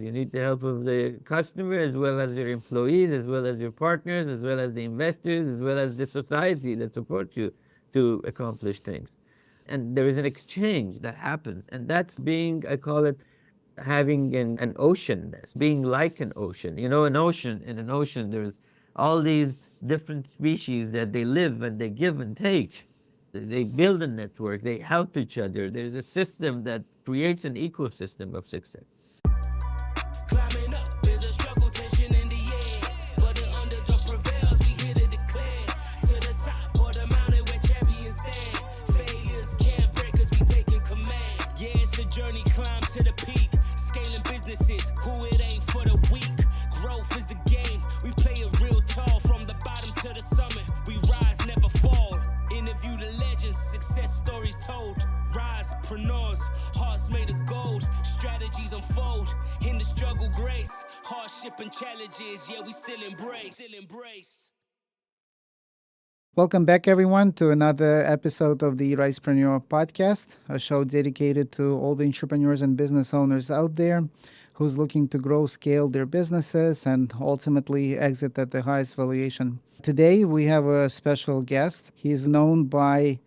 You need the help of the customer as well as your employees, as well as your partners, as well as the investors, as well as the society that supports you to accomplish things. And there is an exchange that happens. And that's being, I call it, having an ocean, being like an ocean. You know, in an ocean, there's all these different species that they live and they give and take. They build a network, they help each other. There's a system that creates an ecosystem of success. Climbing up is a struggle, tension in the air. But the underdog prevails, we here to declare. To the top of the mountain where champions stand. Failures can't break us, we taking command. Yeah, it's a journey, climb to the peak. Scaling businesses, who it ain't for the weak. Growth is the game, we play it real tall. From the bottom to the summit, we rise, never fall. Interview the legends, success stories told. Risepreneurs, hearts made of gold. Strategies unfold, in the struggle grace. Hardship and challenges, yeah, we still embrace. Welcome back, everyone, to another episode of the Risepreneur podcast, a show dedicated to all the entrepreneurs and business owners out there who's looking to grow, scale their businesses, and ultimately exit at the highest valuation. Today, we have a special guest. He's known by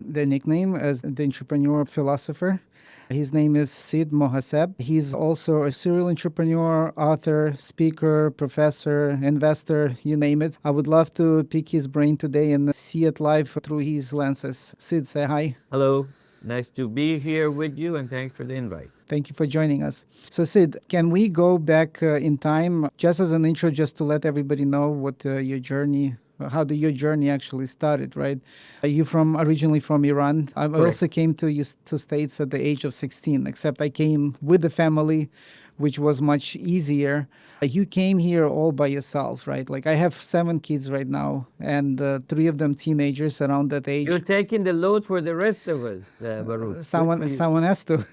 the nickname as the Entrepreneur Philosopher. His name is Sid Mohasseb. He's also a serial entrepreneur, author, speaker, professor, investor, you name it. I would love to pick his brain today and see it live through his lenses. Sid, say hi. Hello, nice to be here with you, and thanks for the invite. Thank you for joining us. So, Sid, can we go back in time just as an intro, just to let everybody know what your journey, how your journey actually started, right? You originally from Iran. I also came to States at the age of 16, except I came with the family, which was much easier. You came here all by yourself, right? Like I have 7 kids right now, and 3 of them teenagers around that age. You're taking the load for the rest of us, Baruch. Someone has to.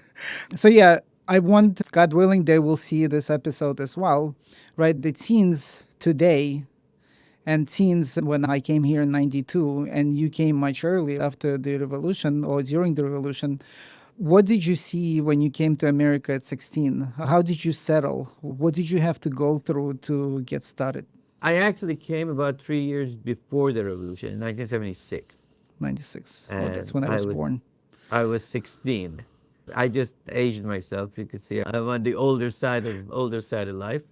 So yeah, I want, God willing, they will see this episode as well, right? The teens today and teens when I came here in 92 and you came much earlier after the revolution or during the revolution. What did you see when you came to America at 16? How did you settle? What did you have to go through to get started? I actually came about 3 years before the revolution, in 1976. 96. Well, And that's when I was born. I was 16. I just aged myself. You can see I'm on the older side of life.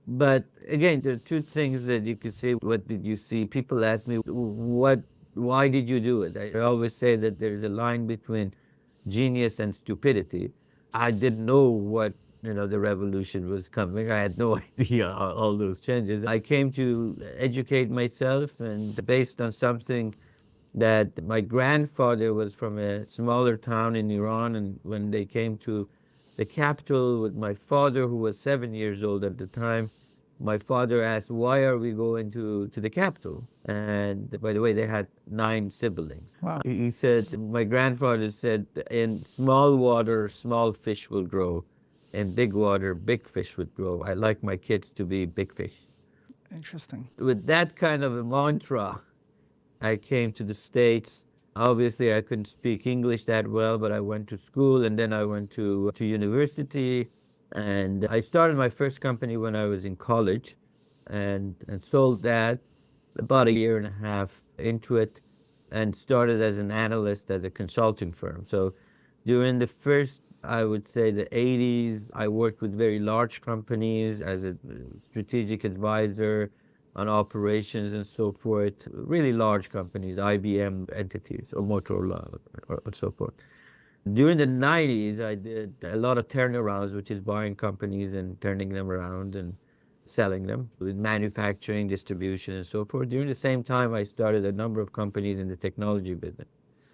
But again, there are 2 things that you can say. What did you see? People ask me, why did you do it? I always say that there's a line between genius and stupidity. I didn't know what, the revolution was coming. I had no idea all those changes. I came to educate myself, and based on something that my grandfather was from a smaller town in Iran, and when they came to the capital with my father, who was 7 years old at the time, my father asked, why are we going to the capital? And by the way, they had 9 siblings. Wow. He said, my grandfather said, in small water, small fish will grow. In big water, big fish would grow. I like my kids to be big fish. Interesting. With that kind of a mantra, I came to the States. Obviously, I couldn't speak English that well, but I went to school, and then I went to university. And I started my first company when I was in college, and sold that about a year and a half into it, and started as an analyst at a consulting firm. So during the first, I would say, the 80s, I worked with very large companies as a strategic advisor on operations and so forth, really large companies, IBM entities or Motorola or so forth. During the 90s, I did a lot of turnarounds, which is buying companies and turning them around and selling them with manufacturing, distribution, and so forth. During the same time, I started a number of companies in the technology business.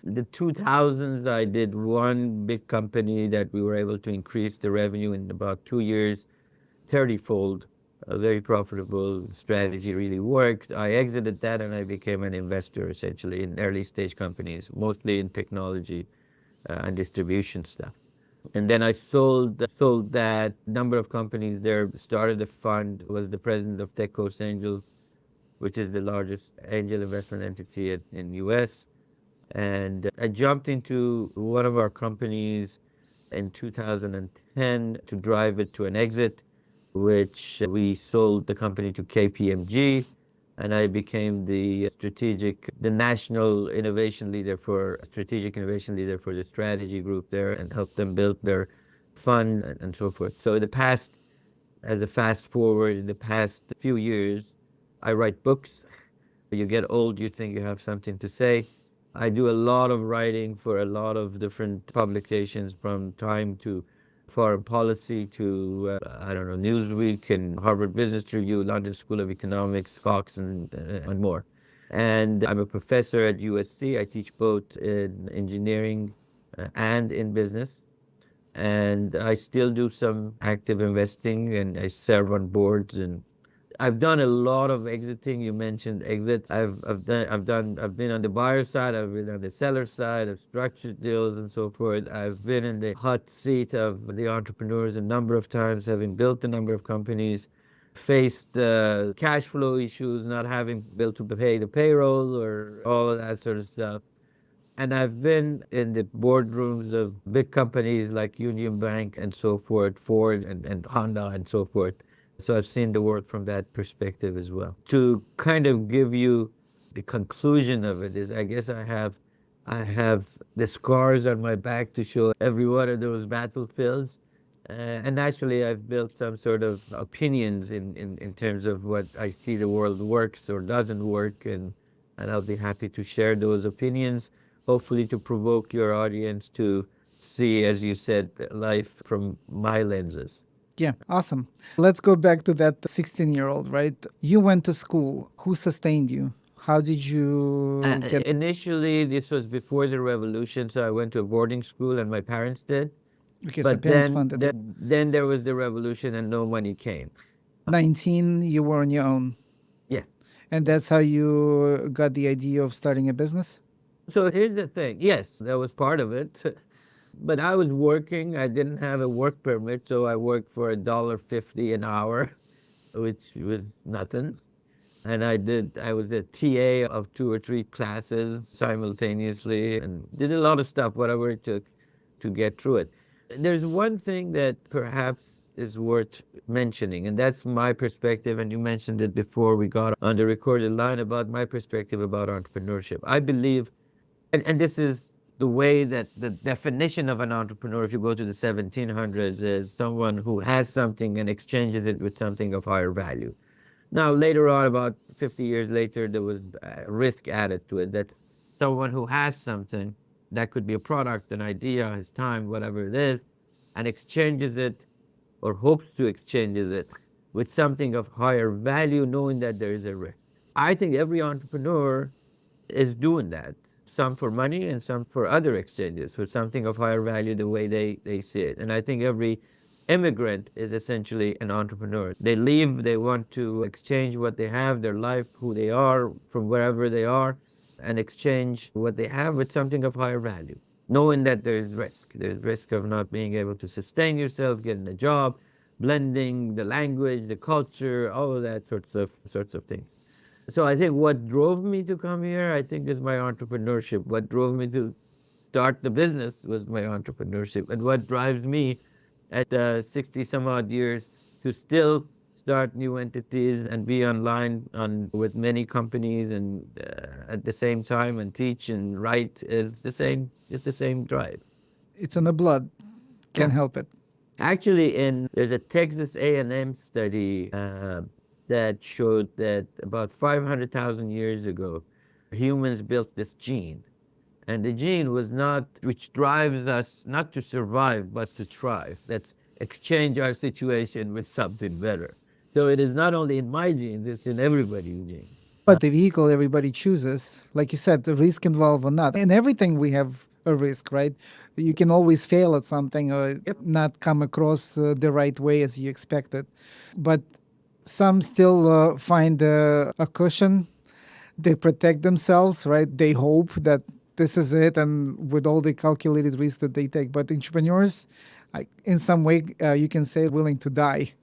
In the 2000s, I did one big company that we were able to increase the revenue in about 2 years, 30-fold. A very profitable strategy, really worked. I exited that and I became an investor essentially in early stage companies, mostly in technology and distribution stuff. And then I sold that number of companies there, started a fund, was the president of Tech Coast Angel, which is the largest angel investment entity in US. And I jumped into one of our companies in 2010 to drive it to an exit. which we sold the company to KPMG, and I became the national innovation leader for strategic innovation leader for the strategy group there, and helped them build their fund and so forth. So in the past, as a fast forward, in the past few years, I write books. You get old, you think you have something to say. I do a lot of writing for a lot of different publications, from Time to Foreign Policy to, I don't know, Newsweek and Harvard Business Review, London School of Economics, Fox, and more. And I'm a professor at USC. I teach both in engineering and in business. And I still do some active investing, and I serve on boards, and I've done a lot of exiting. You mentioned exit. I've been on the buyer side. I've been on the seller side. I've structured deals and so forth. I've been in the hot seat of the entrepreneurs a number of times, having built a number of companies, faced cash flow issues, not having been able to pay the payroll or all of that sort of stuff. And I've been in the boardrooms of big companies like Union Bank and so forth, Ford and Honda and so forth. So I've seen the world from that perspective as well. To kind of give you the conclusion of it is, I guess I have the scars on my back to show every one of those battlefields. And naturally, I've built some sort of opinions in terms of what I see the world works or doesn't work. And I'll be happy to share those opinions, hopefully to provoke your audience to see, as you said, life from my lenses. Yeah, awesome. Let's go back to that 16-year-old, right? You went to school. Who sustained you? How did you get? Initially, this was before the revolution, so I went to a boarding school, and my parents did. Okay, so But parents then, funded it. then there was the revolution, and no money came. 19, you were on your own. Yeah. And that's how you got the idea of starting a business? So here's the thing. Yes, that was part of it. But I was working. I didn't have a work permit, so I worked for $1.50 an hour, which was nothing. And I was a TA of 2 or 3 classes simultaneously, and did a lot of stuff, whatever it took to get through it. There's one thing that perhaps is worth mentioning, and that's my perspective. And you mentioned it before we got on the recorded line about my perspective about entrepreneurship. I believe, and this is the way that the definition of an entrepreneur, if you go to the 1700s, is someone who has something and exchanges it with something of higher value. Now, later on, about 50 years later, there was risk added to it, that someone who has something, that could be a product, an idea, his time, whatever it is, and exchanges it or hopes to exchanges it with something of higher value, knowing that there is a risk. I think every entrepreneur is doing that, some for money and some for other exchanges, for something of higher value, the way they see it. And I think every immigrant is essentially an entrepreneur. They leave, they want to exchange what they have, their life, who they are, from wherever they are, and exchange what they have with something of higher value, knowing that there's risk. There's risk of not being able to sustain yourself, getting a job, blending the language, the culture, all of that sorts of things. So I think what drove me to come here, I think, is my entrepreneurship. What drove me to start the business was my entrepreneurship. And what drives me at 60 some odd years to still start new entities and be online with many companies and at the same time and teach and write is the same drive. It's in the blood. Can't help it. Actually, there's a Texas A&M study that showed that about 500,000 years ago, humans built this gene. And the gene was not, which drives us not to survive, but to thrive. That's exchange our situation with something better. So it is not only in my genes, it's in everybody's genes. But the vehicle everybody chooses, like you said, the risk involved or not. In everything we have a risk, right? You can always fail at something or not come across the right way as you expected. But some still find a cushion. They protect themselves, right? They hope that this is it, and with all the calculated risks that they take. But entrepreneurs, in some way, you can say, willing to die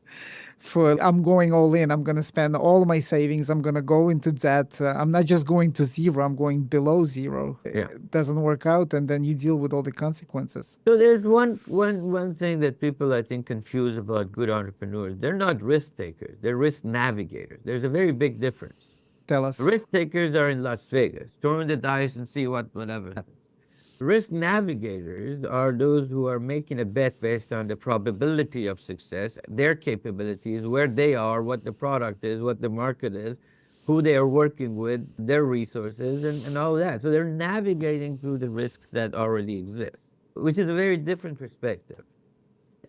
for I'm going all in. I'm going to spend all my savings. I'm going to go into debt. I'm not just going to zero. I'm going below zero. Yeah. It doesn't work out, and then you deal with all the consequences. So there's one thing that people I think confuse about good entrepreneurs. They're not risk takers. They're risk navigators. There's a very big difference. Tell us. Risk takers are in Las Vegas, throwing the dice and see whatever happens. Risk navigators are those who are making a bet based on the probability of success, their capabilities, where they are, what the product is, what the market is, who they are working with, their resources, and all that. So they're navigating through the risks that already exist, which is a very different perspective.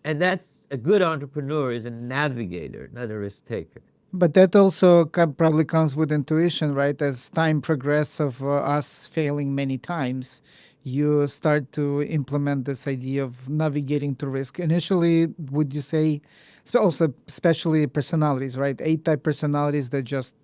And that's a good entrepreneur is a navigator, not a risk taker. But that also probably comes with intuition, right? As time progresses of us failing many times, you start to implement this idea of navigating through risk. Initially, would you say, also especially personalities, right? A-type personalities that just,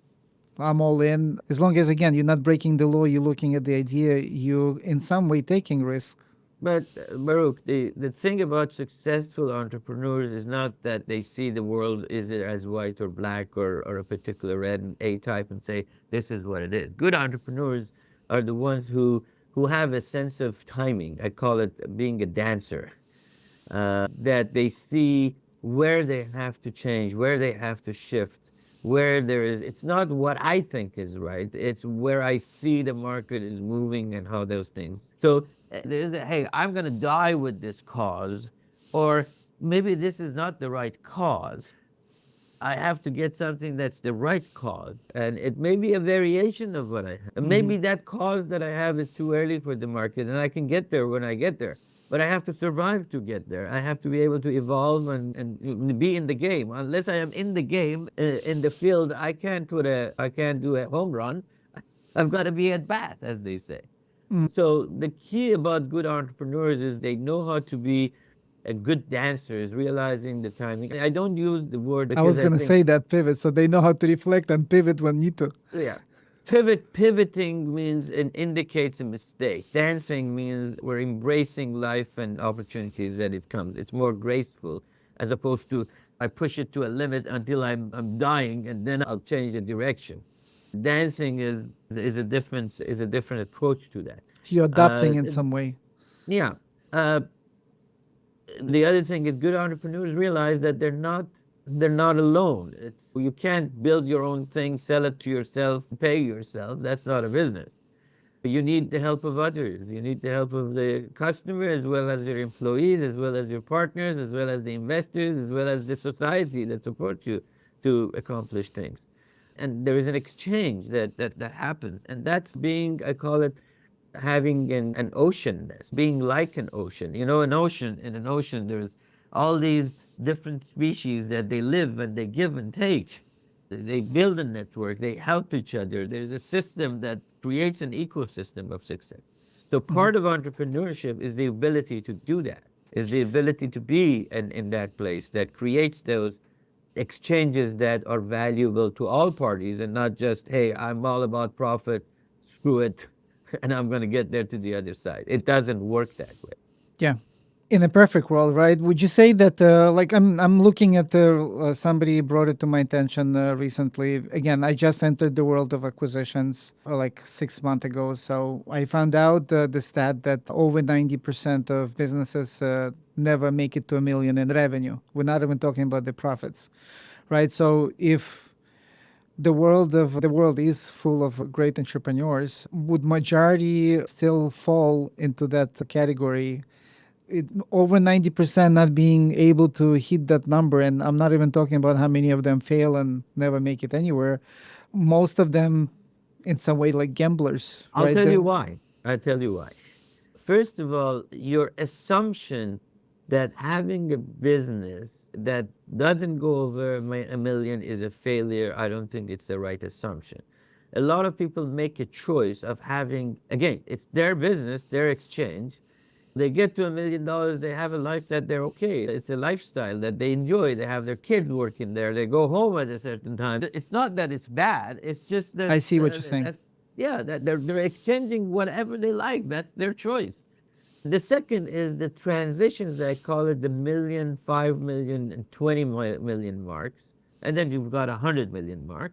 I'm all in. As long as, again, you're not breaking the law, you're looking at the idea, you in some way taking risk. But Baruch, the thing about successful entrepreneurs is not that they see the world is it as white or black or a particular red and A type and say, this is what it is. Good entrepreneurs are the ones who have a sense of timing. I call it being a dancer. That they see where they have to change, where they have to shift, where there is, it's not what I think is right, it's where I see the market is moving and how those things. So there's a, hey, I'm going to die with this cause, or maybe this is not the right cause. I have to get something that's the right cause. And it may be a variation of what I have. And maybe that cause that I have is too early for the market, and I can get there when I get there. But I have to survive to get there. I have to be able to evolve and be in the game. Unless I am in the game, in the field, I can't do a home run. I've got to be at bat, as they say. So the key about good entrepreneurs is they know how to be a good dancers, realizing the timing. I don't use the word. I was going to say that pivot, so they know how to reflect and pivot when need to. Yeah. Pivoting means it indicates a mistake. Dancing means we're embracing life and opportunities that it comes. It's more graceful as opposed to I push it to a limit until I'm dying and then I'll change the direction. Dancing is a different approach to that. You're adapting in some way. Yeah. The other thing is good entrepreneurs realize that they're not alone. You can't build your own thing, sell it to yourself, pay yourself. That's not a business. You need the help of others. You need the help of the customer as well as your employees, as well as your partners, as well as the investors, as well as the society that supports you to accomplish things. And there is an exchange that happens. And that's being, I call it, having an oceanness, being like an ocean. You know, in an ocean, there's all these different species that they live and they give and take. They build a network, they help each other. There's a system that creates an ecosystem of success. So part of entrepreneurship is the ability to do that, is the ability to be in that place that creates those exchanges that are valuable to all parties and not just, hey, I'm all about profit, screw it, and I'm going to get there to the other side. It doesn't work that way. Yeah. In a perfect world, right? Would you say that, like, I'm looking at somebody brought it to my attention recently. Again, I just entered the world of acquisitions like 6 months ago. So I found out the stat that over 90% of businesses never make it to $1 million in revenue. We're not even talking about the profits, right? So if the world is full of great entrepreneurs, would majority still fall into that category? Over 90% not being able to hit that number, and I'm not even talking about how many of them fail and never make it anywhere. Most of them, in some way, like gamblers. I'll tell you why. First of all, your assumption that having a business that doesn't go over $1 million is a failure, I don't think it's the right assumption. A lot of people make a choice of having, again, it's their business, their exchange. They get to $1 million, they have a life that they're okay. It's a lifestyle that they enjoy. They have their kids working there. They go home at a certain time. It's not that it's bad. It's just that... I see what you're saying. That they're exchanging whatever they like. That's their choice. The second is the transitions. I call it the million, 5 million, and 20 million marks. And then you've got 100 million mark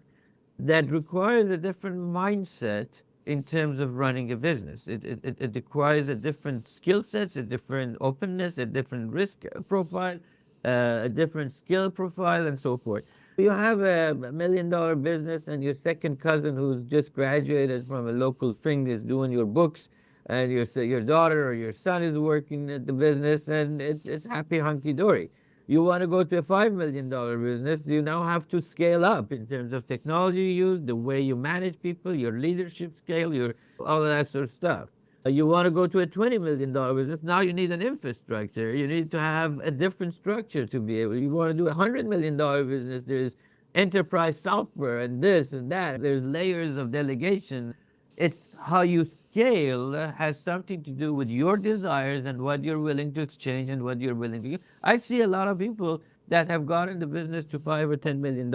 that requires a different mindset in terms of running a business. It requires a different skill sets, a different openness, a different risk profile, a different skill profile, and so forth. You have a $1 million business, and your second cousin who's just graduated from a local thing is doing your books, and your daughter or your son is working at the business, and it's happy hunky dory. You want to go to a $5 million business, you now have to scale up in terms of technology you use, the way you manage people, your leadership scale, your all of that sort of stuff. You want to go to a $20 million business, now you need an infrastructure. You need to have a different structure to be able. You want to do a $100 million business, there's enterprise software and this and that. There's layers of delegation. It's how you scale has something to do with your desires and what you're willing to exchange and what you're willing to give. I see a lot of people that have gotten the business to $5 or $10 million,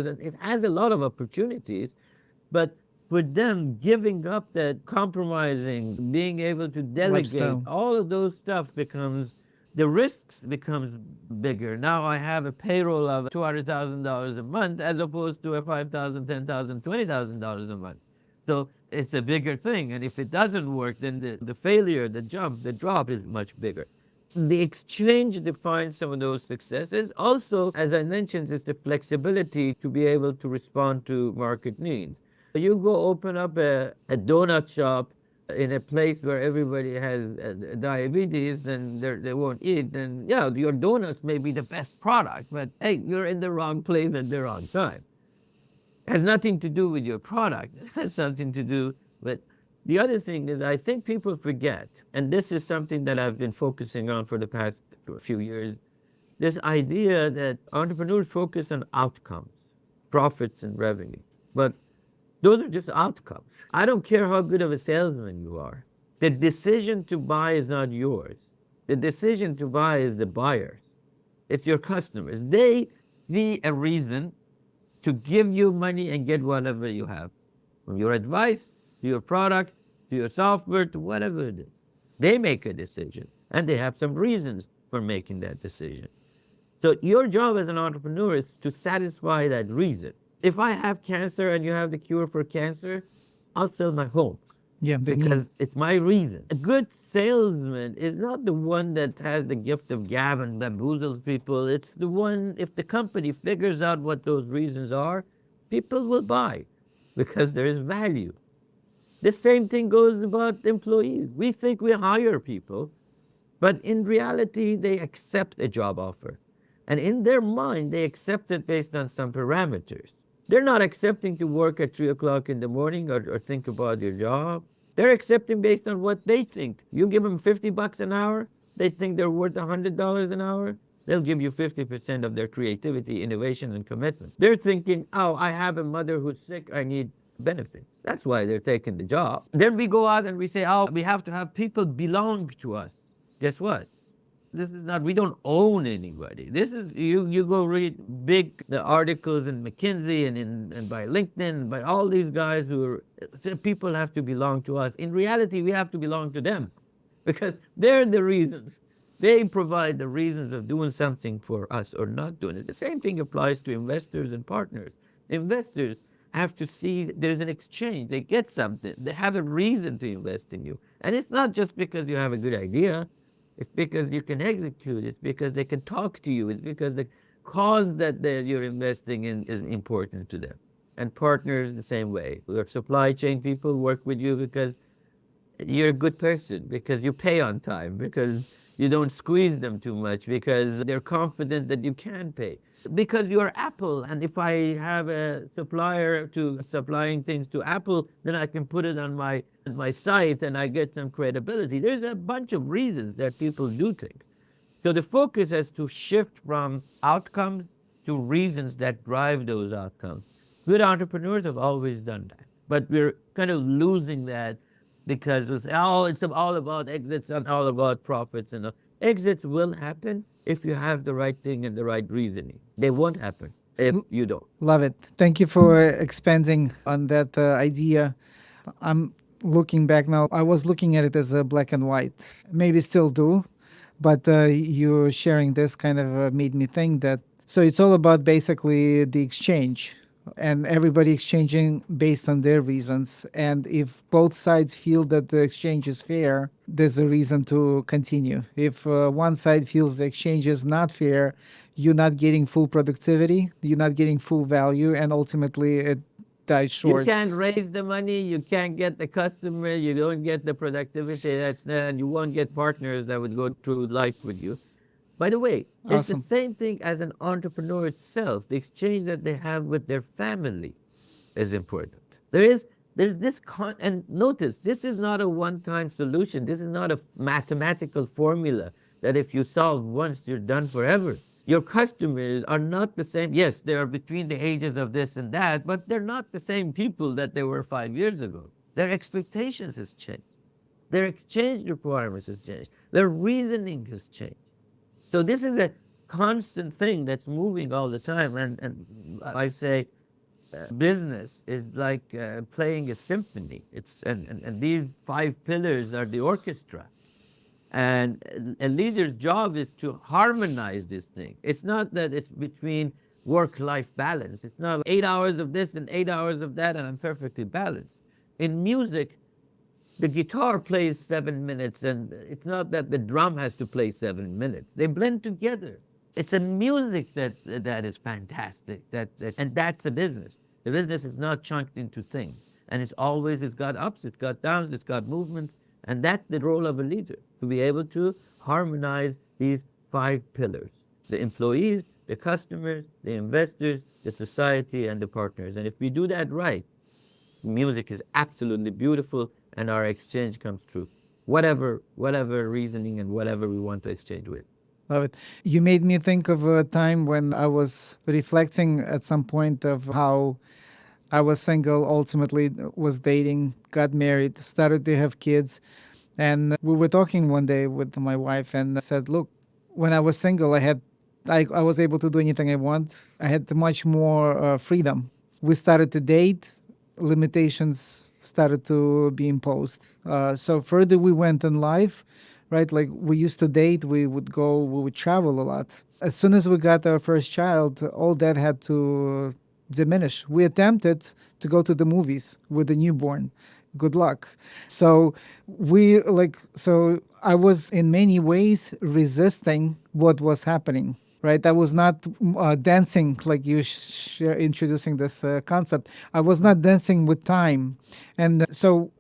and it has a lot of opportunities, but for them, giving up that, compromising, being able to delegate, Lifestyle. all of those stuff becomes, the risks becomes bigger. Now I have a payroll of $200,000 a month as opposed to a $5,000, $10,000, $20,000 a month. So it's a bigger thing. And if it doesn't work, then the failure, the jump, the drop is much bigger. The exchange defines some of those successes. Also, as I mentioned, is the flexibility to be able to respond to market needs. You go open up a donut shop in a place where everybody has diabetes and they won't eat, then yeah, your donuts may be the best product, but hey, you're in the wrong place at the wrong time. It has nothing to do with your product. It has something to do with the other thing is I think people forget, and this is something that I've been focusing on for the past few years, this idea that entrepreneurs focus on outcomes, profits and revenue. But those are just outcomes. I don't care how good of a salesman you are. The decision to buy is not yours. The decision to buy is the buyer's. It's your customers. They see a reason to give you money and get whatever you have. From your advice, to your product, to your software, to whatever it is. They make a decision, and they have some reasons for making that decision. So your job as an entrepreneur is to satisfy that reason. If I have cancer and you have the cure for cancer, I'll sell my home. Yeah, Because it's my reason. A good salesman is not the one that has the gift of gab and bamboozles people. It's the one, if the company figures out what those reasons are, people will buy because there is value. The same thing goes about employees. We think we hire people, but in reality, they accept a job offer. And in their mind, they accept it based on some parameters. They're not accepting to work at 3 o'clock in the morning or think about your job. They're accepting based on what they think. You give them $50 an hour, they think they're worth $100 an hour, they'll give you 50% of their creativity, innovation, and commitment. They're thinking, oh, I have a mother who's sick, I need benefits. That's why they're taking the job. Then we go out and we say, oh, we have to have people belong to us. Guess what? This is not, we don't own anybody. This is, you go read the articles in McKinsey and by LinkedIn, by all these guys people have to belong to us. In reality, we have to belong to them because they're the reasons. They provide the reasons of doing something for us or not doing it. The same thing applies to investors and partners. Investors have to see there's an exchange. They get something. They have a reason to invest in you. And it's not just because you have a good idea. It's because you can execute. It's because they can talk to you. It's because the cause that you're investing in is important to them. And partners the same way. Your supply chain people work with you because you're a good person, because you pay on time, because you don't squeeze them too much, because they're confident that you can pay. Because you're Apple, and if I have a supplier to supplying things to Apple, then I can put it on my site and I get some credibility. There's a bunch of reasons that people do things. So the focus has to shift from outcomes to reasons that drive those outcomes. Good entrepreneurs have always done that, but we're kind of losing that because it's all about exits and all about profits. And exits will happen if you have the right thing and the right reasoning. They won't happen if you don't. Love it. Thank you for expanding on that idea. I'm looking back now, I was looking at it as a black and white. Maybe still do, but you sharing this kind of made me think that. So it's all about basically the exchange and everybody exchanging based on their reasons. And if both sides feel that the exchange is fair, there's a reason to continue. If one side feels the exchange is not fair, you're not getting full productivity, you're not getting full value, and ultimately it dies You short. can't raise the money, you can't get the customer, you don't get the productivity, and you won't get partners that would go through life with you. By the way, it's the Awesome. same thing as an entrepreneur itself. The exchange that they have with their family is important. There's this and notice, this is not a one-time solution. This is not a mathematical formula that if you solve once, you're done forever. Your customers are not the same. Yes, they are between the ages of this and that, but they're not the same people that they were 5 years ago. Their expectations has changed. Their exchange requirements has changed. Their reasoning has changed. So this is a constant thing that's moving all the time. And I say business is like playing a symphony. And these 5 pillars are the orchestra. And a leader's job is to harmonize this thing. It's not that it's between work-life balance. It's not 8 hours of this and 8 hours of that, and I'm perfectly balanced. In music, the guitar plays 7 minutes, and it's not that the drum has to play 7 minutes. They blend together. It's a music that is fantastic. And that's the business. The business is not chunked into things, and it's got ups, it's got downs, it's got movement, and that's the role of a leader, to be able to harmonize these 5 pillars: the employees, the customers, the investors, the society, and the partners. And if we do that right, music is absolutely beautiful, and our exchange comes through. Whatever reasoning and whatever we want to exchange with. Love it. You made me think of a time when I was reflecting at some point of how I was single, ultimately was dating, got married, started to have kids. And we were talking one day with my wife and said, look, when I was single, I was able to do anything I want. I had much more freedom. We started to date, limitations started to be imposed. So further we went in life, right? Like we used to date, we would travel a lot. As soon as we got our first child, all that had to diminish. We attempted to go to the movies with the newborn. Good luck. So so I was in many ways resisting what was happening. Right, I was not dancing like you introducing this concept. I was not dancing with time, and so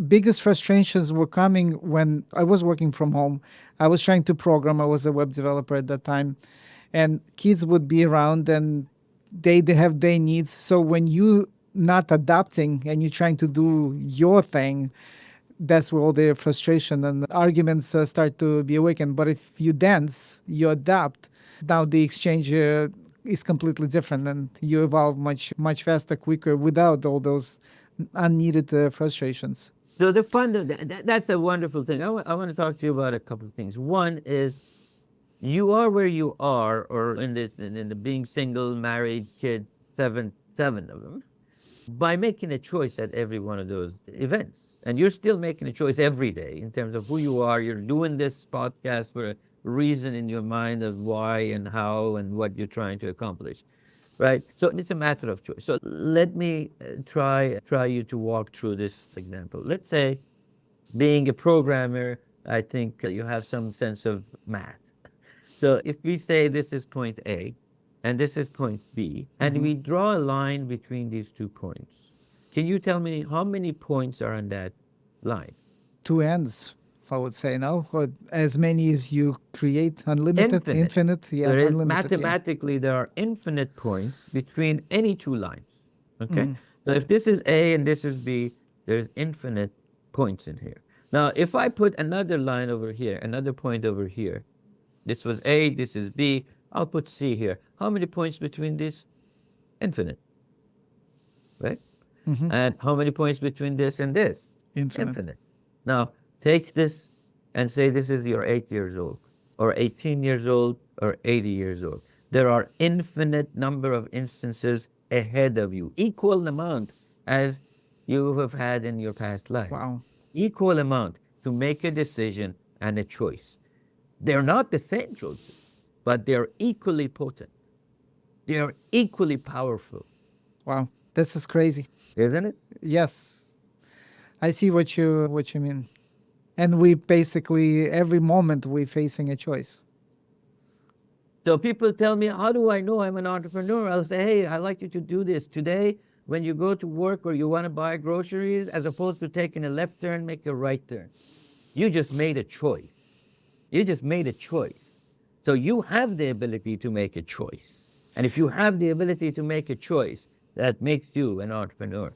biggest frustrations were coming when I was working from home. I was trying to program. I was a web developer at that time, and kids would be around, and they have their needs. So when you not adapting and you're trying to do your thing, that's where all the frustration and arguments start to be awakened. But if you dance, you adapt. Now the exchange is completely different, and you evolve much faster, quicker, without all those unneeded frustrations. So the fun, that's a wonderful thing. I want to talk to you about a couple of things. One is you are where you are, or in the being single, married, kids, seven of them, by making a choice at every one of those events. And you're still making a choice every day in terms of who you are. You're doing this podcast for a reason in your mind of why and how and what you're trying to accomplish, right? So it's a matter of choice. So let me try you to walk through this example. Let's say, being a programmer, I think you have some sense of math. So if we say this is point A and this is point B, and we draw a line between these 2 points, can you tell me how many points are on that line? 2 ends, I would say, no? Or as many as you create, unlimited, infinite, yeah, There is unlimited. mathematically, there are infinite points between any 2 lines. Okay? So if this is A and this is B, there's infinite points in here. Now, if I put another line over here, another point over here, this was A, this is B, I'll put C here. How many points between this? Infinite. Right? And how many points between this and this? Infinite. Now, take this and say this is your 8 years old, or 18 years old, or 80 years old. There are infinite number of instances ahead of you, equal amount as you have had in your past life. Wow. Equal amount to make a decision and a choice. They're not the same choices, but they're equally potent. They are equally powerful, Wow. This is crazy. isn't it? Yes. I see what you mean. And we basically every moment we're facing a choice. So people tell me, how do I know I'm an entrepreneur? I'll say, hey, I'd like you to do this. Today, when you go to work or you want to buy groceries, as opposed to taking a left turn, make a right turn. You just made a choice. You just made a choice. So you have the ability to make a choice. And if you have the ability to make a choice, that makes you an entrepreneur.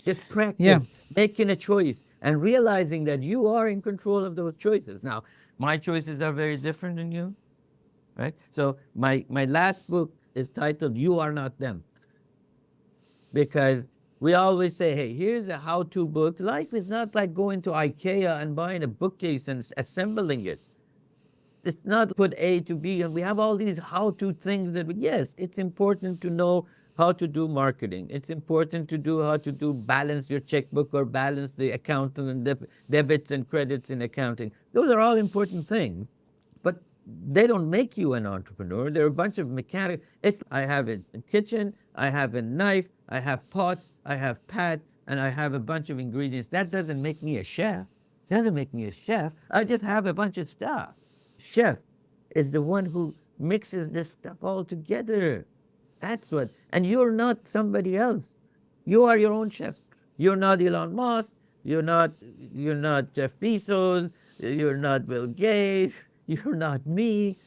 Just practice Yeah. making a choice and realizing that you are in control of those choices. Now, my choices are very different than you, right? So my last book is titled You Are Not Them. Because we always say, hey, here's a how-to book. Life is not like going to IKEA and buying a bookcase and assembling it. It's not put A to B, and we have all these how-to things that, yes, it's important to know how to do marketing. It's important to do how to do balance your checkbook or balance the account and debits and credits in accounting. Those are all important things, but they don't make you an entrepreneur. They're a bunch of mechanics. I have a kitchen, I have a knife, I have pots, I have pad, and I have a bunch of ingredients. That doesn't make me a chef. Doesn't make me a chef. I just have a bunch of stuff. Chef is the one who mixes this stuff all together. That's what. And you're not somebody else. You are your own chef. You're not Elon Musk. You're not Jeff Bezos. You're not Bill Gates. You're not me.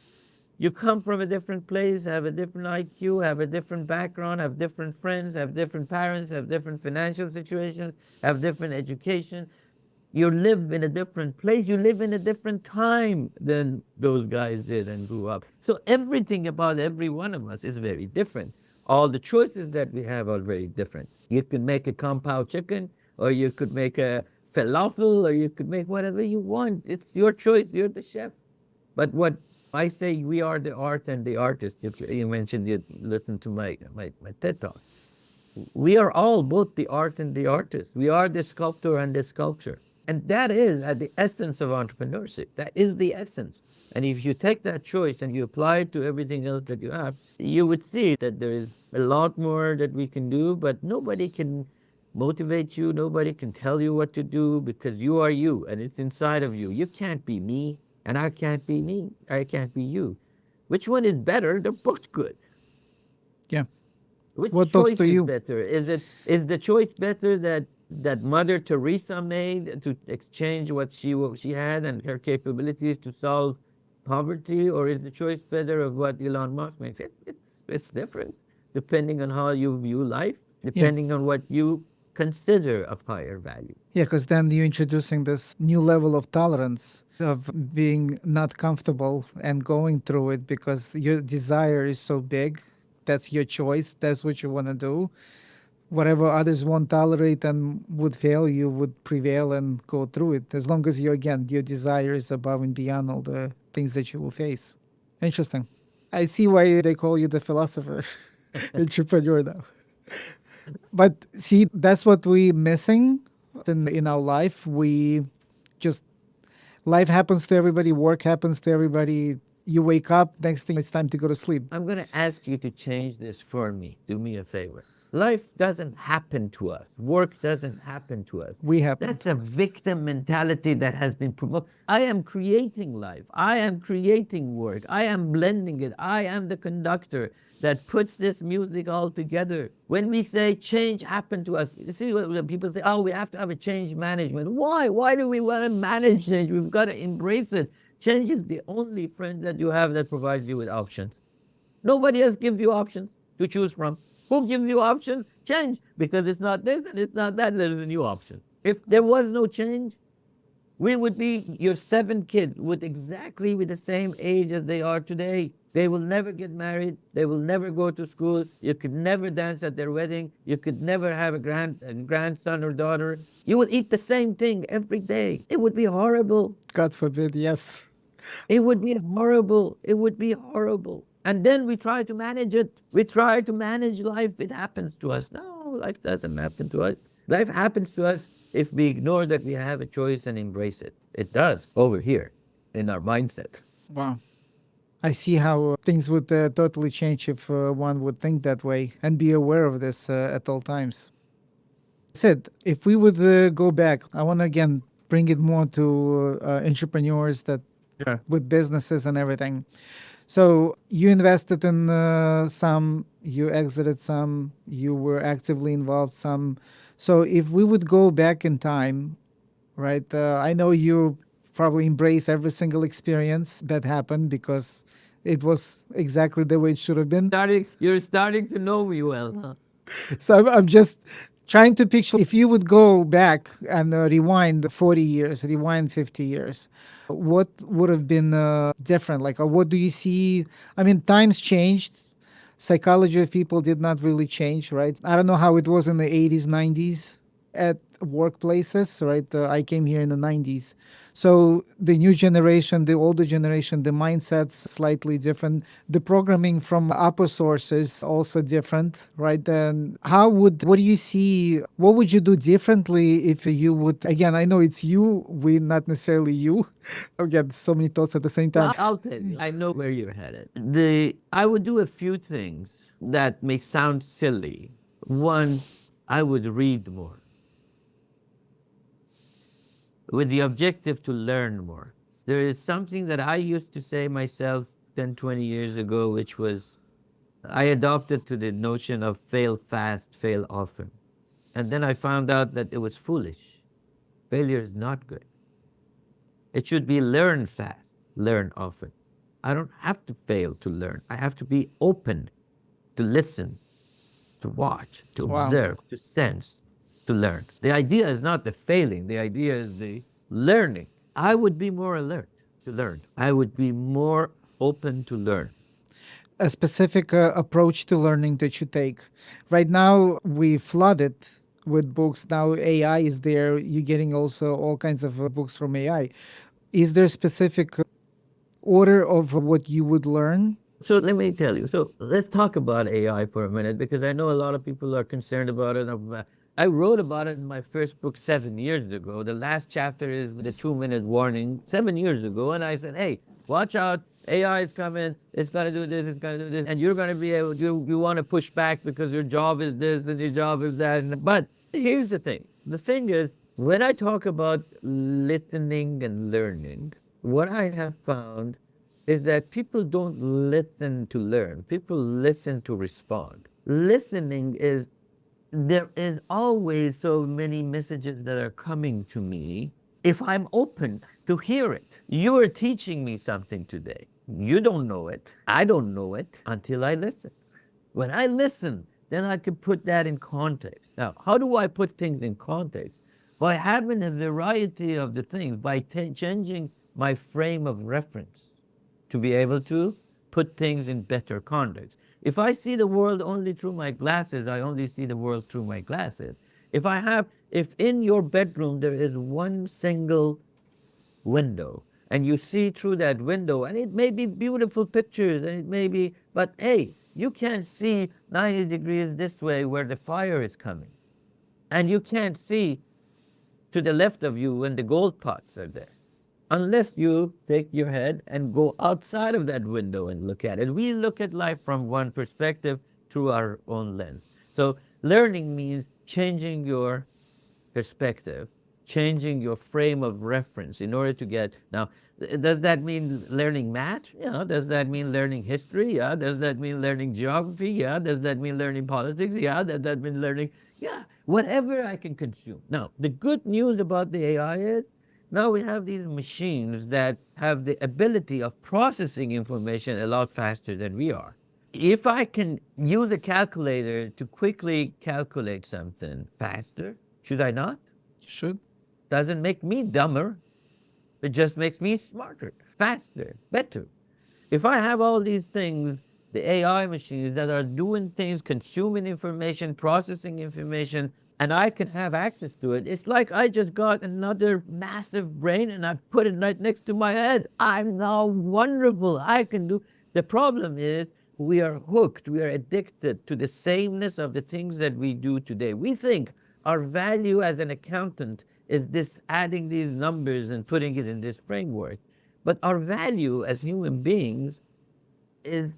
You come from a different place, have a different IQ, have a different background, have different friends, have different parents, have different financial situations, have different education. You live in a different place. You live in a different time than those guys did and grew up. So everything about every one of us is very different. All the choices that we have are very different. You could make a compound chicken, or you could make a falafel, or you could make whatever you want. It's your choice. You're the chef. But what I say, we are the art and the artist. You mentioned you listened to my TED Talk. We are all both the art and the artist. We are the sculptor and the sculpture. And that is at the essence of entrepreneurship. That is the essence. And if you take that choice and you apply it to everything else that you have, you would see that there is a lot more that we can do, but nobody can motivate you. Nobody can tell you what to do, because you are you and it's inside of you. You can't be me, and I can't be me. I can't be you. Which one is better? They're both good. Yeah. Which What talks choice to is you? better? Is the choice better that Mother Teresa made to exchange what she had and her capabilities to solve poverty, or is the choice better of what Elon Musk makes? It's different depending on how you view life, depending on what you consider of higher value. Yeah, because then you're introducing this new level of tolerance of being not comfortable and going through it because your desire is so big. That's your choice. That's what you want to do. Whatever others won't tolerate and would fail, you would prevail and go through it. As long as your desire is above and beyond all the things that you will face. Interesting. I see why they call you the philosopher, entrepreneur now. But see, that's what we're missing in our life. We just, life happens to everybody, work happens to everybody. You wake up, next thing it's time to go to sleep. I'm going to ask you to change this for me. Do me a favor. Life doesn't happen to us. Work doesn't happen to us. We happen. That's a victim mentality that has been promoted. I am creating life. I am creating work. I am blending it. I am the conductor that puts this music all together. When we say change happened to us, you see what people say, oh, we have to have a change management. Why? Why do we want to manage change? We've got to embrace it. Change is the only friend that you have that provides you with options. Nobody else gives you options to choose from. Who gives you options? Change. Because it's not this and it's not that, there's a new option. If there was no change, we would be your 7 kids with exactly with the same age as they are today. They will never get married. They will never go to school. You could never dance at their wedding. You could never have a grandson or daughter. You would eat the same thing every day. It would be horrible. God forbid, yes. It would be horrible. It would be horrible. And then we try to manage it. We try to manage life. It happens to us. No, life doesn't happen to us. Life happens to us if we ignore that we have a choice and embrace it. It does over here in our mindset. Wow. I see how things would totally change if one would think that way and be aware of this at all times. Sid, if we would go back, I want to again bring it more to entrepreneurs that Sure. with businesses and everything. So you invested in some, you exited some, you were actively involved some. So if we would go back in time, right? I know you probably embrace every single experience that happened because it was exactly the way it should have been. You're starting to know me well, huh? So I'm just trying to picture if you would go back and rewind 40 years, rewind 50 years, what would have been different? Like, what do you see? I mean, times changed. Psychology of people did not really change, right? I don't know how it was in the 80s, 90s at workplaces, right? I came here in the 90s. So the new generation, the older generation, the mindset's slightly different. The programming from upper sources also different, right? Then what do you see? What would you do differently if you would, again, I know it's you, we not necessarily you. Again, so many thoughts at the same time. I'll tell you. I know where you're headed. I would do a few things that may sound silly. One, I would read more with the objective to learn more. There is something that I used to say myself 10, 20 years ago, which was I adopted to the notion of fail fast, fail often. And then I found out that it was foolish. Failure is not good. It should be learn fast, learn often. I don't have to fail to learn. I have to be open to listen, to watch, to Wow. observe, to sense, to learn. The idea is not the failing. The idea is the learning. I would be more alert to learn. I would be more open to learn. A specific approach to learning that you take. Right now, we flooded with books. Now AI is there. You're getting also all kinds of books from AI. Is there a specific order of what you would learn? So let me tell you. So let's talk about AI for a minute because I know a lot of people are concerned about it. I wrote about it in my first book 7 years ago. The last chapter is the 2-minute warning 7 years ago. And I said, hey, watch out. AI is coming. It's going to do this. It's going to do this. And you're going to be able to, you want to push back because your job is this and your job is that. But here's the thing. The thing is, when I talk about listening and learning, what I have found is that people don't listen to learn. People listen to respond. Listening is, there is always so many messages that are coming to me if I'm open to hear it. You are teaching me something today. You don't know it. I don't know it until I listen. When I listen, then I can put that in context. Now, how do I put things in context? By having a variety of the things, by changing my frame of reference to be able to put things in better context. If I see the world only through my glasses, I only see the world through my glasses. If in your bedroom there is one single window and you see through that window and it may be beautiful pictures and it may be, but hey, you can't see 90 degrees this way where the fire is coming. And you can't see to the left of you when the gold pots are there. Unless you take your head and go outside of that window and look at it. We look at life from one perspective through our own lens. So learning means changing your perspective, changing your frame of reference in order to get, now, does that mean learning math? Yeah. Does that mean learning history? Yeah. Does that mean learning geography? Yeah. Does that mean learning politics? Yeah. Does that mean learning? Yeah. Whatever I can consume. Now, the good news about the AI is, now we have these machines that have the ability of processing information a lot faster than we are. If I can use a calculator to quickly calculate something faster, should I not? You should. Doesn't make me dumber. It just makes me smarter, faster, better. If I have all these things, the AI machines that are doing things, consuming information, processing information, and I can have access to it, it's like I just got another massive brain and I put it right next to my head. I'm now wonderful. I can do. The problem is we are hooked, we are addicted to the sameness of the things that we do today. We think Our value as an accountant is this adding these numbers and putting it in this framework. But our value as human beings is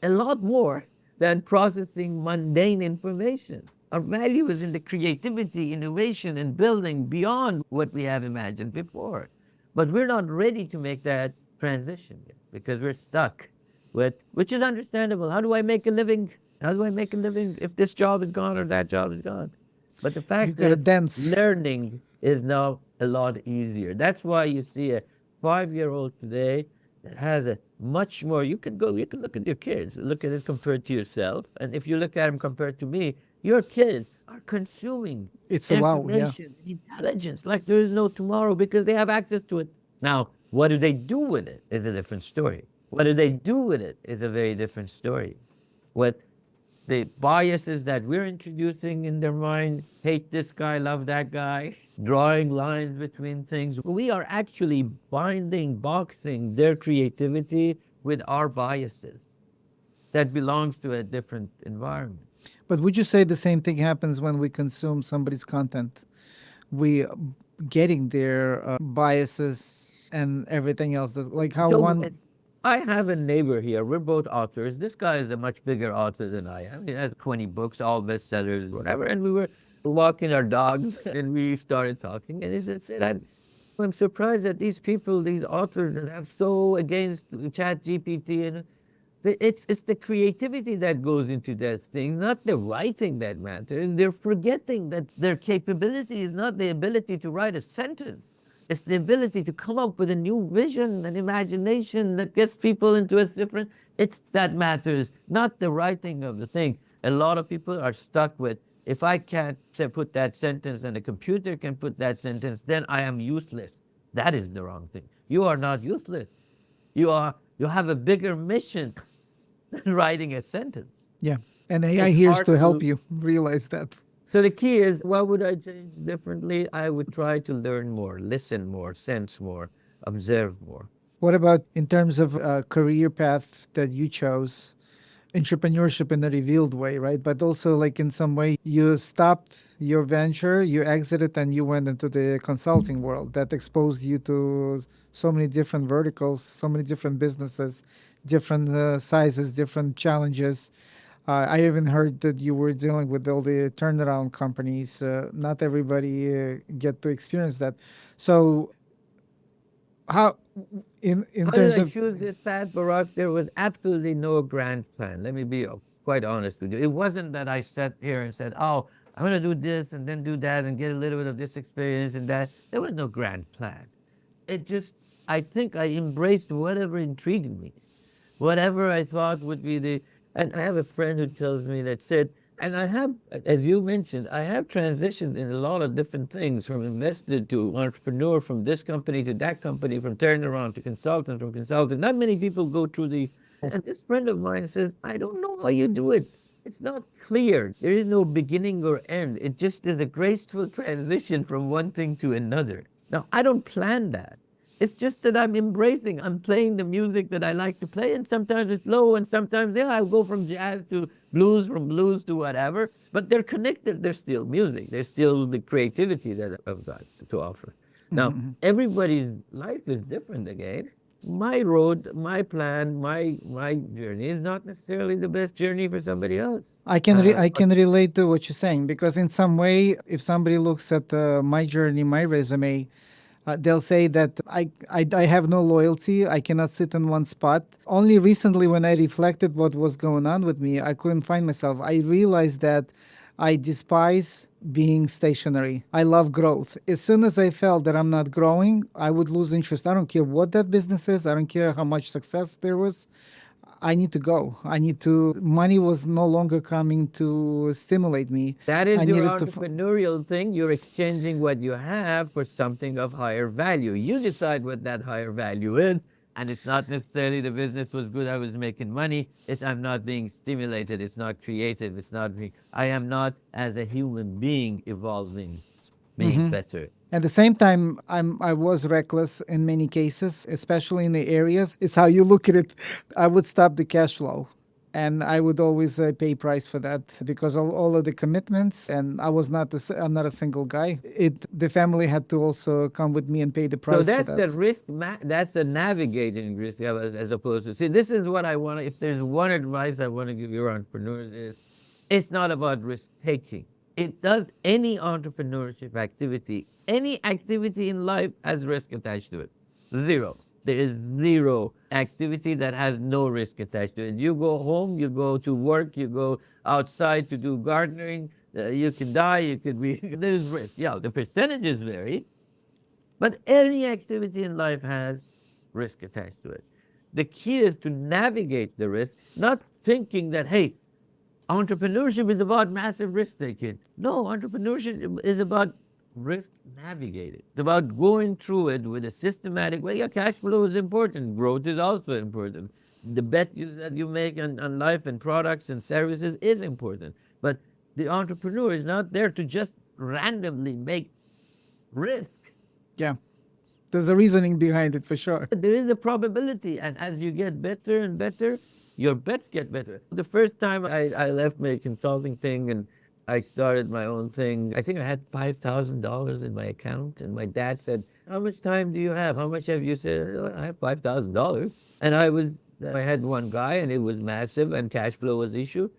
a lot more than processing mundane information. Our value is in the creativity, innovation, and building beyond what we have imagined before. But we're not ready to make that transition yet because we're stuck with, which is understandable. How do I make a living? How do I make a living if this job is gone or that job is gone? But the You fact got a is, dance. learning is now a lot easier. That's why you see a 5-year-old today that has a much more. You can look at your kids, look at it compared to yourself, and if you look at them compared to me, your kids are consuming It's a wow, yeah. information, intelligence like there is no tomorrow because they have access to it. Now, what do they do with it is a different story. What do they do with it is a very different story. What the biases that we're introducing in their mind, hate this guy, love that guy, drawing lines between things. We are actually binding, boxing their creativity with our biases that belongs to a different environment. But would you say the same thing happens when we consume somebody's content? We getting their biases and everything else. Like how So one. I have a neighbor here. We're both authors. This guy is a much bigger author than I am. He has 20 books, all bestsellers, whatever. And we were walking our dogs and we started talking. And he said, I'm surprised that these people, these authors that have so against chat GPT and it's the creativity that goes into that thing, not the writing that matters. They're forgetting that their capability is not the ability to write a sentence. It's the ability to come up with a new vision and imagination that gets people into a different. It's that matters, not the writing of the thing. A lot of people are stuck with, if I can't put that sentence and a computer can put that sentence, then I am useless. That is the wrong thing. You are not useless. You have a bigger mission than writing a sentence. Yeah. And AI It's here is hard to help to- you realize that. So the key is, what would I change differently? I would try to learn more, listen more, sense more, observe more. What about in terms of a career path that you chose? Entrepreneurship in a revealed way, right? But also, like in some way, you stopped your venture, you exited, and you went into the consulting world that exposed you to so many different verticals, so many different businesses, different sizes, different challenges. I even heard that you were dealing with all the turnaround companies. Not everybody get to experience that. So, how, in How terms did I of choose this path, Barack? There was absolutely no grand plan. Let me be quite honest with you. It wasn't that I sat here and said, oh, I'm going to do this and then do that and get a little bit of this experience and that. There was no grand plan. It just, I think I embraced whatever intrigued me, whatever I thought would be the. And I have a friend who tells me that said, and I have, as you mentioned, I have transitioned in a lot of different things, from investor to entrepreneur, from this company to that company, from turnaround to consultant, from consultant. Not many people go through the. And this friend of mine says, I don't know how you do it. It's not clear. There is no beginning or end. It just is a graceful transition from one thing to another. Now, I don't plan that. It's just that I'm embracing, I'm playing the music that I like to play, and sometimes it's low, and sometimes, yeah, I'll go from jazz to blues, from blues to whatever, but they're connected, they're still music, they're still the creativity that I've got to offer. Now, everybody's life is different again. My road, my plan, my journey is not necessarily the best journey for somebody else. I can relate to what you're saying, because in some way, if somebody looks at my journey, my resume, they'll say that I have no loyalty. I cannot sit in one spot. Only recently, when I reflected what was going on with me, I couldn't find myself. I realized that I despise being stationary. I love growth. As soon as I felt that I'm not growing, I would lose interest. I don't care what that business is. I don't care how much success there was. I need to go. Money was no longer coming to stimulate me. That is I your needed to entrepreneurial thing. You're exchanging what you have for something of higher value. You decide what that higher value is, and it's not necessarily the business was good, I was making money. It's I'm not being stimulated. It's not creative. It's not me. I am not, as a human being, evolving, being better. At the same time, I was reckless in many cases, especially in the areas. It's how you look at it. I would stop the cash flow. And I would always pay price for that because all of the commitments, and I'm not a single guy. The family had to also come with me and pay the So price for that's that. the risk. That's a navigating risk as opposed to see. This is what I want. If there's one advice I want to give your entrepreneurs is, it's not about risk taking. It does any entrepreneurship activity, any activity in life has risk attached to it. Zero. There is zero activity that has no risk attached to it. You go home, you go to work, you go outside to do gardening. You can die. You could be. There's risk. Yeah, the percentages vary, but any activity in life has risk attached to it. The key is to navigate the risk, not thinking that, hey, entrepreneurship is about massive risk taking. No, entrepreneurship is about risk navigating. It's about going through it with a systematic way. Yeah, cash flow is important. Growth is also important. The bet that you make on life and products and services is important. But the entrepreneur is not there to just randomly make risk. Yeah. There's a reasoning behind it for sure. There is a probability, and as you get better and better, your bets get better. The first time I left my consulting thing and I started my own thing, I think I had $5,000 in my account, and my dad said, "How much time do you have? How much have you?" Said, "I have $5,000." And I had one guy, and it was massive, and cash flow was issue.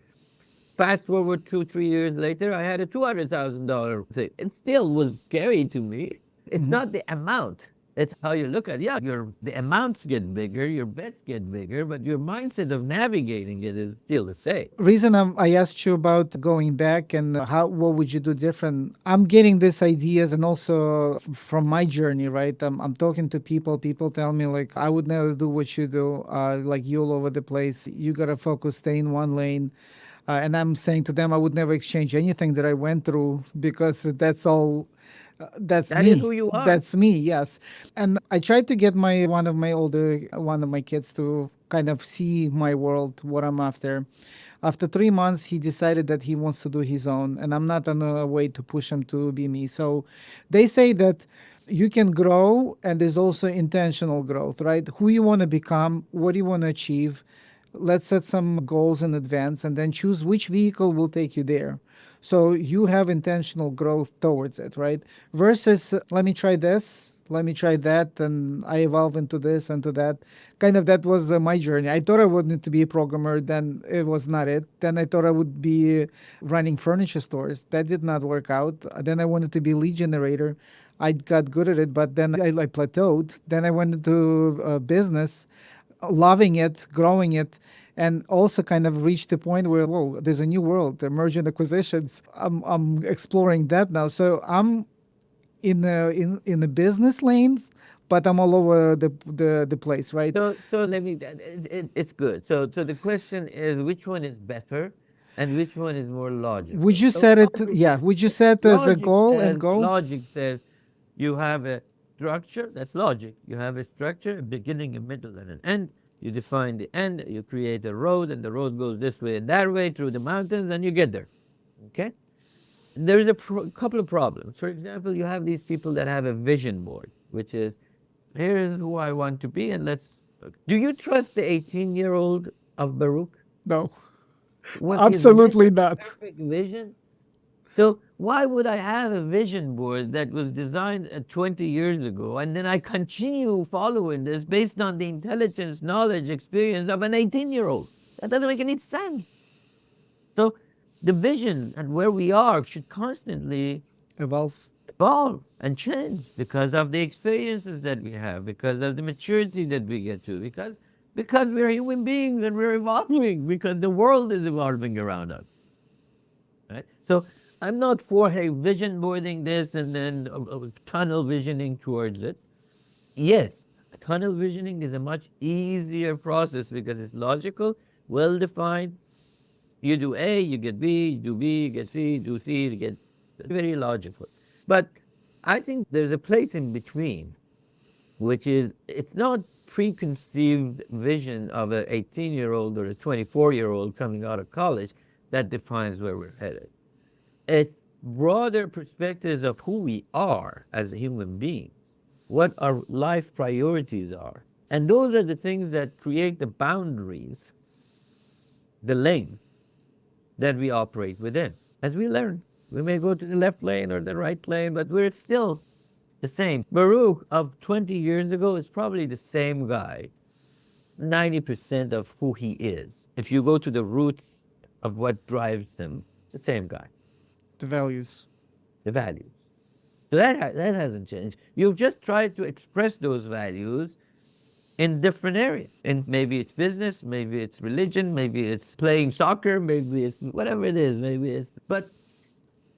Fast forward 2, 3 years later, I had a $200,000 thing. It still was scary to me. It's not the amount. It's how you look at it. Yeah, the amounts get bigger, your bets get bigger, but your mindset of navigating it is still the same. Reason I asked you about going back and what would you do different. I'm getting these ideas, and also from my journey, right? I'm talking to people. People tell me like, I would never do what you do. Like, you all over the place. You gotta focus, stay in one lane. And I'm saying to them, I would never exchange anything that I went through, because that's all. That's That me. is who you are. That's me. Yes. And I tried to get one of my kids to kind of see my world, what I'm after. After 3 months, he decided that he wants to do his own, and I'm not on a way to push him to be me. So they say that you can grow, and there's also intentional growth, right? Who you want to become, what do you want to achieve. Let's set some goals in advance and then choose which vehicle will take you there. So you have intentional growth towards it, right? Versus, let me try this, let me try that, and I evolve into this and to that. Kind of, that was my journey. I thought I wanted to be a programmer, then it was not it. Then I thought I would be running furniture stores. That did not work out. Then I wanted to be lead generator. I got good at it, but then I plateaued. Then I went into business, loving it, growing it, and also kind of reached the point where, whoa, there's a new world, the merger and acquisitions. I'm exploring that now. So I'm in the business lanes, but I'm all over the place, right? So let me. It's good. So the question is, which one is better, and which one is more logical? Would you So set it? logic Yeah. says- Would you set as a logic goal and says- go? Logic says you have a structure. That's logic. You have a structure, a beginning, a middle, and an end. You define the end. You create a road, and the road goes this way and that way through the mountains, and you get there. Okay. There's a couple of problems. For example, you have these people that have a vision board, which is, here is who I want to be, and let's. Do you trust the 18-year-old of Baruch? No, Was his absolutely vision not. perfect vision? So why would I have a vision board that was designed 20 years ago, and then I continue following this based on the intelligence, knowledge, experience of an 18-year-old? That doesn't make any sense. So the vision and where we are should constantly Evolve. evolve and change because of the experiences that we have, because of the maturity that we get to, because we're human beings and we're evolving, because the world is evolving around us. Right? So I'm not for, hey, vision boarding this and then tunnel visioning towards it. Yes, tunnel visioning is a much easier process because it's logical, well defined. You do A, you get B, you do B, you get C, you do C, you get very logical. But I think there's a place in between, which is, it's not preconceived vision of an 18-year-old or a 24-year-old coming out of college that defines where we're headed. It's broader perspectives of who we are as a human being, what our life priorities are. And those are the things that create the boundaries the lanes that we operate within. As we learn, we may go to the left lane or the right lane, but we're still the same. Baruch of 20 years ago is probably the same guy, 90% of who he is. If you go to the roots of what drives him, the same guy, The values. the values. So that hasn't changed. You've just tried to express those values in different areas. And maybe it's business, maybe it's religion, maybe it's playing soccer, maybe it's whatever it is, maybe it's. But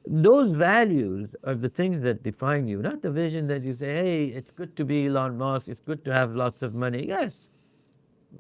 those values are the things that define you, not the vision that you say, hey, it's good to be Elon Musk, it's good to have lots of money. Yes,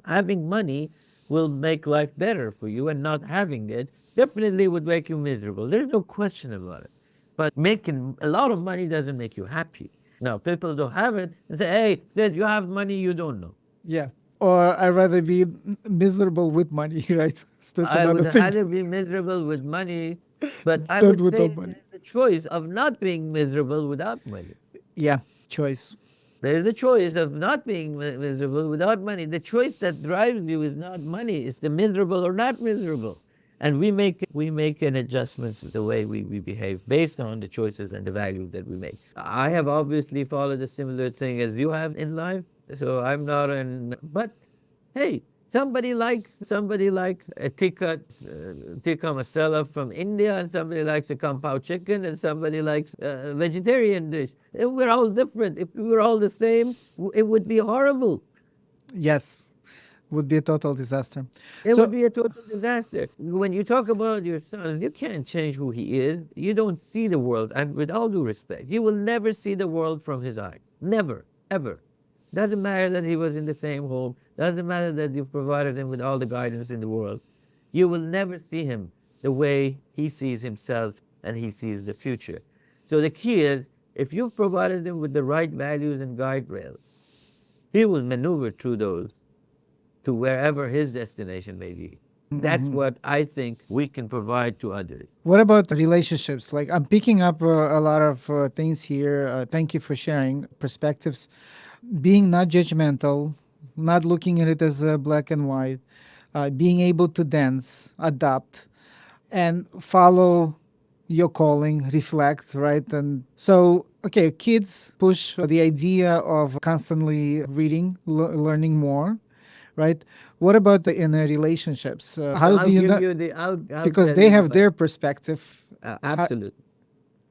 having money will make life better for you, and not having it definitely would make you miserable. There's no question about it. But making a lot of money doesn't make you happy. Now, people don't have it and say, hey, Sid, you have money you don't know. Yeah. Or I'd rather be miserable with money, right? So that's I another would thing. rather be miserable with money, but I Than would without say money. there's a choice of not being miserable without money. Yeah, choice. There is a choice of not being miserable without money. The choice that drives you is not money, it's the miserable or not miserable. And we make an adjustment to the way we behave based on the choices and the values that we make. I have obviously followed a similar thing as you have in life. So I'm not but hey, somebody likes a tikka masala from India, and somebody likes a kung pao chicken, and somebody likes a vegetarian dish. We're all different. If we were all the same, it would be horrible. Yes. Would be a total disaster. It So would be a total disaster. When you talk about your son, you can't change who he is. You don't see the world, and with all due respect, you will never see the world from his eyes. Never, ever. Doesn't matter that he was in the same home. Doesn't matter that you've provided him with all the guidance in the world. You will never see him the way he sees himself and he sees the future. So the key is, if you've provided him with the right values and guide rails, he will maneuver through those to wherever his destination may be. That's what I think we can provide to others. what about relationships? Like I'm picking up a lot of things here. Thank you for sharing perspectives. Being not judgmental, not looking at it as black and white, being able to dance, adapt, and follow your calling, reflect, right? And so, okay, kids push the idea of constantly reading, learning more, right? What about in relationships? How I'll do you give know? you I'll Because tell they you have what. their perspective. Absolutely.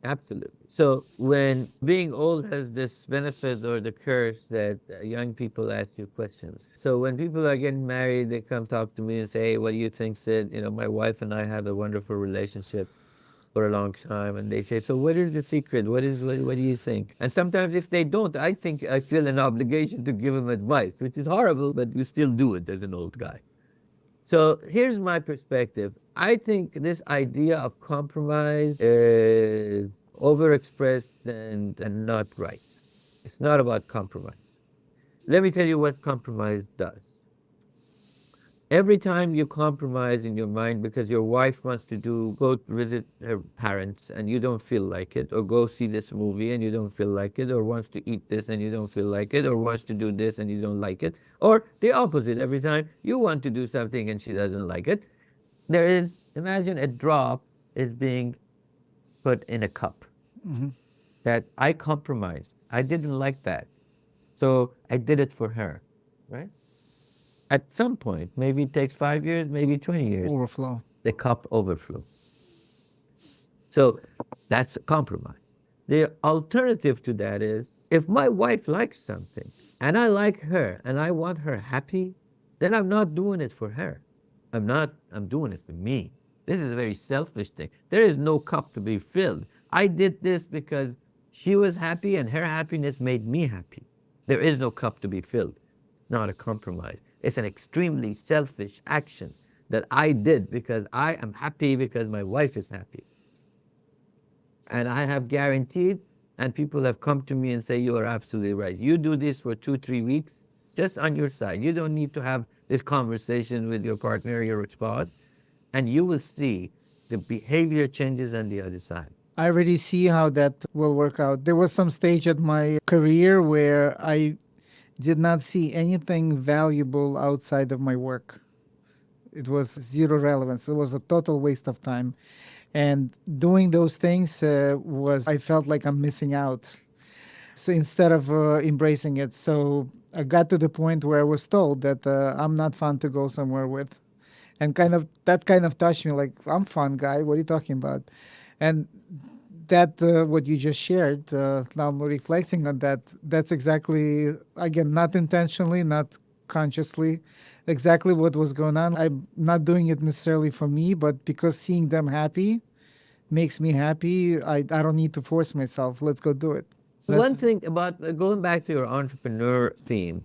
Absolutely. So when being old has this benefit or the curse that young people ask you questions. So when people are getting married, they come talk to me and say, hey, what do you think, Sid? You know, my wife and I have a wonderful relationship for a long time. And they say, so what is the secret? What do you think? And sometimes if they don't, I think I feel an obligation to give them advice, which is horrible, but you still do it as an old guy. So here's my perspective. I think this idea of compromise is overexpressed and not right. It's not about compromise. Let me tell you what compromise does. Every time you compromise in your mind because your wife wants to go visit her parents and you don't feel like it, or go see this movie and you don't feel like it, or wants to eat this and you don't feel like it, or wants to do this and you don't like it, or the opposite, every time you want to do something and she doesn't like it, imagine a drop is being put in a cup. That I compromised. I didn't like that. So I did it for her, right? At some point, maybe it takes 5 years, maybe 20 years, Overflow. the cup overflow. So that's a compromise. The alternative to that is, if my wife likes something and I like her and I want her happy, then I'm not doing it for her. I'm doing it for me. This is a very selfish thing. There is no cup to be filled. I did this because she was happy and her happiness made me happy. There is no cup to be filled. Not a compromise. It's an extremely selfish action that I did because I am happy because my wife is happy. And I have guaranteed, and people have come to me and say, you are absolutely right. You do this for 2-3 weeks, just on your side. You don't need to have this conversation with your partner or your spouse, and you will see the behavior changes on the other side. I already see how that will work out. There was some stage at my career where I did not see anything valuable outside of my work. It was zero relevance. It was a total waste of time. And doing those things I felt like I'm missing out. So instead of embracing it. So I got to the point where I was told that I'm not fun to go somewhere with. And that kind of touched me like, I'm fun guy. What are you talking about? And that what you just shared, now I'm reflecting on that. That's exactly, again, not intentionally, not consciously, exactly what was going on. I'm not doing it necessarily for me, but because seeing them happy makes me happy, I don't need to force myself. Let's go do it. One thing about going back to your entrepreneur theme,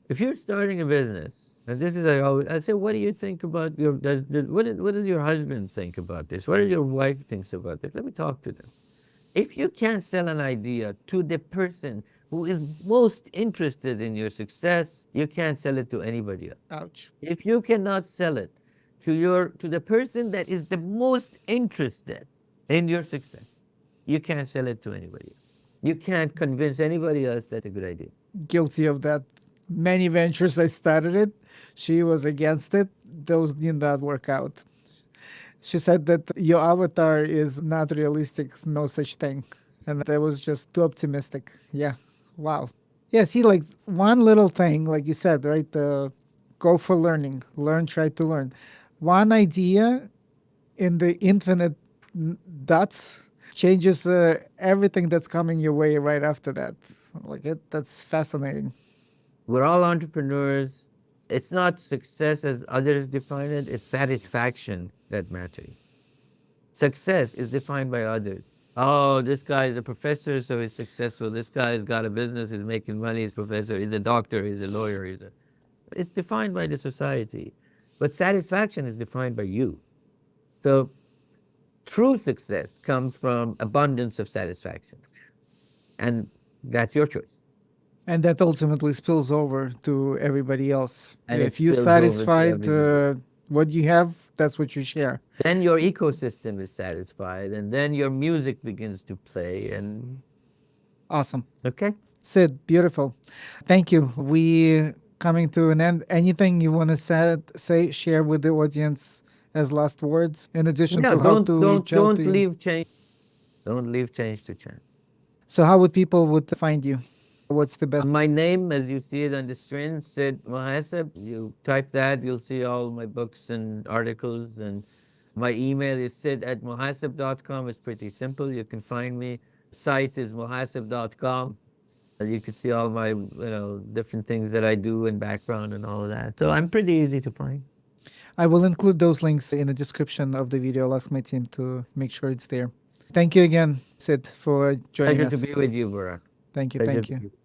if you're starting a business, and this is I say, what do you think about what does your husband think about this? What does your wife thinks about this? Let me talk to them. If you can't sell an idea to the person who is most interested in your success, you can't sell it to anybody else. Ouch. If you cannot sell it to the person that is the most interested in your success, you can't sell it to anybody else. You can't convince anybody else that's a good idea. Guilty of that. Many ventures I started it. She was against it. Those did not work out. She said that your avatar is not realistic, no such thing. And that was just too optimistic. Yeah. Wow. Yeah, see, like one little thing, like you said, right? Go for learning. Learn, try to learn. One idea in the infinite dots changes everything that's coming your way right after that. That's fascinating. We're all entrepreneurs. It's not success as others define it, it's satisfaction that matters. Success is defined by others. Oh, this guy is a professor, so he's successful. This guy's got a business, he's making money, he's a professor, he's a doctor, he's a lawyer. It's defined by the society. But satisfaction is defined by you. So true success comes from abundance of satisfaction. And that's your choice. And that ultimately spills over to everybody else. And if you're spills over to satisfied, everybody. what you have, that's what you share. Then your ecosystem is satisfied, and then your music begins to play. And Awesome. okay, Sid, beautiful. Thank you. We coming to an end. Anything you want to say, share with the audience as last words, in addition no, to how to reach out don't to you? leave change. Don't leave change to chance. So how would people would find you? What's the best? My name, as you see it on the screen, Sid Mohasseb. You type that, you'll see all my books and articles. And my email is sid@mohasseb.com. It's pretty simple. You can find me. Site is mohasseb.com. You can see all my different things that I do and background and all of that. So I'm pretty easy to find. I will include those links in the description of the video. I'll ask my team to make sure it's there. Thank you again, Sid, for joining Pleasure us. to be with you, Barak. Thank you. Pleasure Thank to you. be-